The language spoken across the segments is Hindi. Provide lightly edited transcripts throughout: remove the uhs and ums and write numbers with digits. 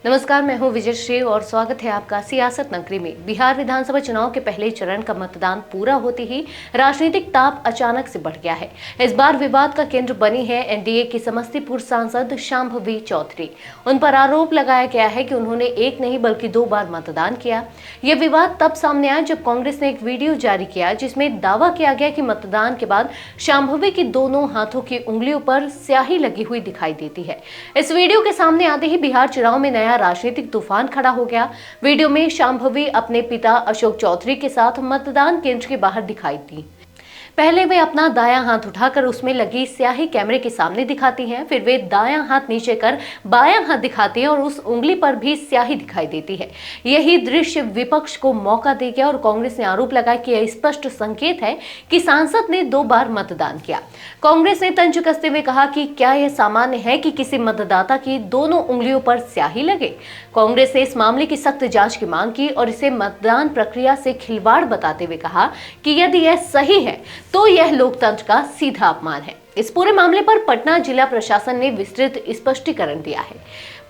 नमस्कार, मैं हूं विजय श्री और स्वागत है आपका सियासत नगरी में। बिहार विधानसभा चुनाव के पहले चरण का मतदान पूरा होते ही राजनीतिक ताप अचानक से बढ़ गया है। इस बार विवाद का केंद्र बनी है एनडीए की समस्तीपुर सांसद शांभवी चौधरी। उन पर आरोप लगाया गया है कि उन्होंने एक नहीं बल्कि 2 बार मतदान किया। यह विवाद तब सामने आया जब कांग्रेस ने एक वीडियो जारी किया जिसमें दावा किया गया कि मतदान के बाद शांभवी की दोनों हाथों की उंगलियों पर स्याही लगी हुई दिखाई देती है। इस वीडियो के सामने आते ही बिहार चुनाव में नया राजनीतिक तूफान खड़ा हो गया। वीडियो में शांभवी अपने पिता अशोक चौधरी के साथ मतदान केंद्र के बाहर दिखाई दी। पहले वे अपना दायां हाथ उठाकर उसमें लगी स्याही कैमरे के सामने दिखाती हैं, फिर वे दायां हाथ नीचे कर बायां हाथ दिखाती हैं और उस उंगली पर भी स्याही दिखाई देती है। यही दृश्य विपक्ष को मौका दे गया और कांग्रेस ने आरोप लगाया कि यह स्पष्ट संकेत है कि सांसद ने 2 बार मतदान किया। कांग्रेस ने तंज कसते हुए कहा कि क्या यह सामान्य है कि किसी मतदाता की दोनों उंगलियों पर स्याही लगे। कांग्रेस ने इस मामले की सख्त जांच की मांग की और इसे मतदान प्रक्रिया से खिलवाड़ बताते हुए कहा कि यदि यह सही है तो यह लोकतंत्र का सीधा अपमान है। इस पूरे मामले पर पटना जिला प्रशासन ने विस्तृत स्पष्टीकरण दिया है।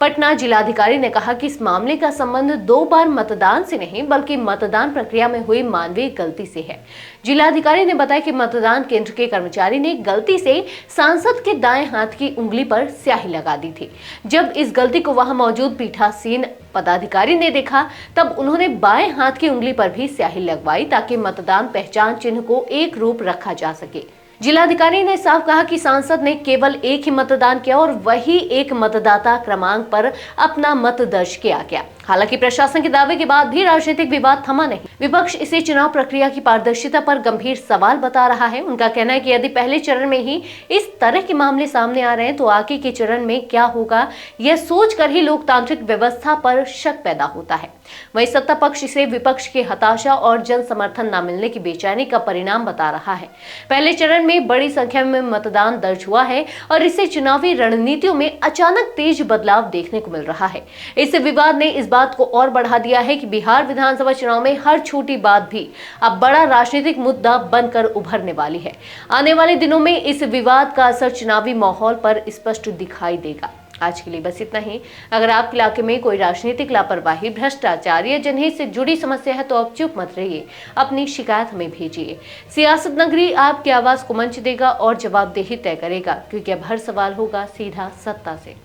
पटना जिलाधिकारी ने कहा कि इस मामले का संबंध 2 बार मतदान से नहीं बल्कि मतदान प्रक्रिया में हुई मानवीय गलती से है। जिलाधिकारी ने बताया कि मतदान केंद्र के कर्मचारी ने गलती से सांसद के दाएं हाथ की उंगली पर स्याही लगा दी थी। जब इस गलती को वहां मौजूद पीठासीन पदाधिकारी ने देखा तब उन्होंने बाएं हाथ की उंगली पर भी स्याही लगवाई ताकि मतदान पहचान चिन्ह को एक रूप रखा जा सके। जिलाधिकारी ने साफ कहा कि सांसद ने केवल एक ही मतदान किया और वही एक मतदाता क्रमांक पर अपना मत दर्ज किया गया। हालांकि प्रशासन के दावे के बाद भी राजनीतिक विवाद थमा नहीं। विपक्ष इसे चुनाव प्रक्रिया की पारदर्शिता पर गंभीर सवाल बता रहा है। उनका कहना है कि यदि पहले चरण में ही इस तरह के मामले सामने आ रहे हैं तो आगे के चरण में क्या होगा, यह सोचकर ही लोकतांत्रिक व्यवस्था पर शक पैदा होता है। वहीं सत्ता पक्ष इसे विपक्ष की हताशा और जन समर्थन न मिलने की बेचैनी का परिणाम बता रहा है। पहले चरण में बड़ी संख्या में मतदान दर्ज हुआ है और इससे चुनावी रणनीतियों में अचानक तेज बदलाव देखने को मिल रहा है। इस विवाद ने इस बात को और बढ़ा दिया है कि बिहार विधानसभा चुनाव में हर छोटी बात भी अब बड़ा राजनीतिक मुद्दा बनकर उभरने वाली है। आने वाले दिनों में इस विवाद का असर चुनावी माहौल पर स्पष्ट दिखाई देगा। आज के लिए बस इतना ही। अगर आपके इलाके में कोई राजनीतिक लापरवाही, भ्रष्टाचार या जनहित से जुड़ी समस्या है तो आप चुप मत रहिए, अपनी शिकायत हमें भेजिए। सियासत नगरी आपकी आवाज को मंच देगा और जवाबदेही तय करेगा, क्योंकि अब हर सवाल होगा सीधा सत्ता से।